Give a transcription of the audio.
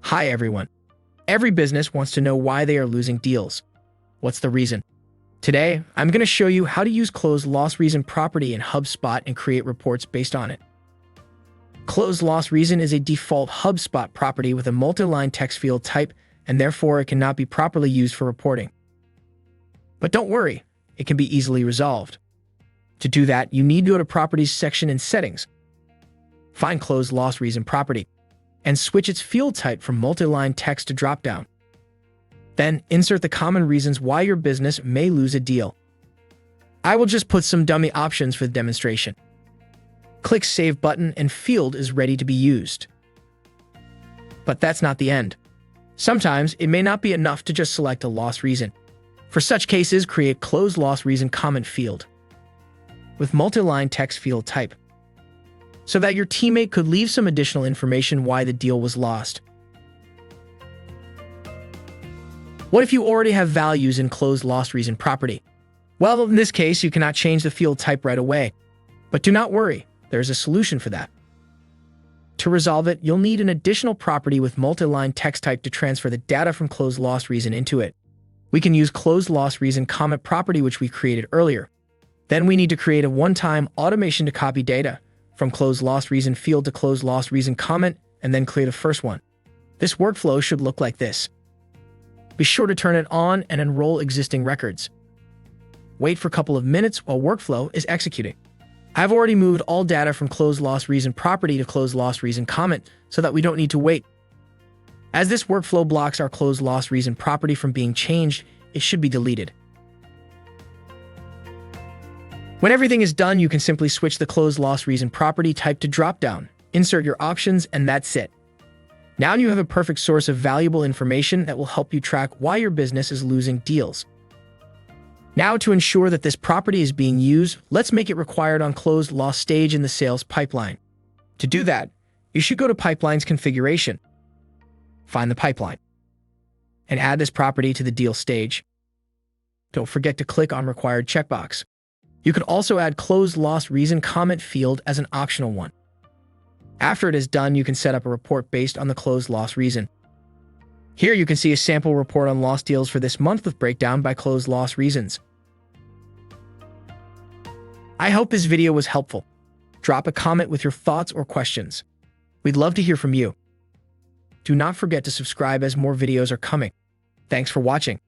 Hi everyone. Every business wants to know why they are losing deals. What's the reason? Today, I'm going to show you how to use close loss reason property in HubSpot and create reports based on it. Close loss reason is a default HubSpot property with a multi-line text field type, and therefore it cannot be properly used for reporting. But don't worry, it can be easily resolved. To do that, you need to go to Properties section in Settings. Find Close Loss Reason property, and switch its field type from multi-line text to drop-down. Then, insert the common reasons why your business may lose a deal. I will just put some dummy options for the demonstration. Click Save button and field is ready to be used. But that's not the end. Sometimes it may not be enough to just select a loss reason. For such cases, create Close Loss Reason comment field with multi-line text field type, so that your teammate could leave some additional information why the deal was lost. What if you already have values in closed loss reason property? Well, in this case, you cannot change the field type right away. But do not worry, there's a solution for that. To resolve it, you'll need an additional property with multi-line text type to transfer the data from closed loss reason into it. We can use closed loss reason comment property, which we created earlier. Then we need to create a one-time automation to copy data from closed loss reason field to closed loss reason comment, and then clear the first one. This workflow should look like this. Be sure to turn it on and enroll existing records. Wait for a couple of minutes while workflow is executing. I've already moved all data from closed loss reason property to closed loss reason comment so that we don't need to wait. As this workflow blocks our closed loss reason property from being changed, it should be deleted. When everything is done, you can simply switch the closed loss reason property type to drop-down, insert your options, and that's it. Now you have a perfect source of valuable information that will help you track why your business is losing deals. Now, to ensure that this property is being used, let's make it required on closed loss stage in the sales pipeline. To do that, you should go to Pipelines Configuration, find the pipeline, and add this property to the deal stage. Don't forget to click on Required checkbox. You can also add closed loss reason comment field as an optional one. After it is done, you can set up a report based on the closed loss reason. Here you can see a sample report on lost deals for this month with breakdown by closed loss reasons. I hope this video was helpful. Drop a comment with your thoughts or questions. We'd love to hear from you. Do not forget to subscribe as more videos are coming. Thanks for watching.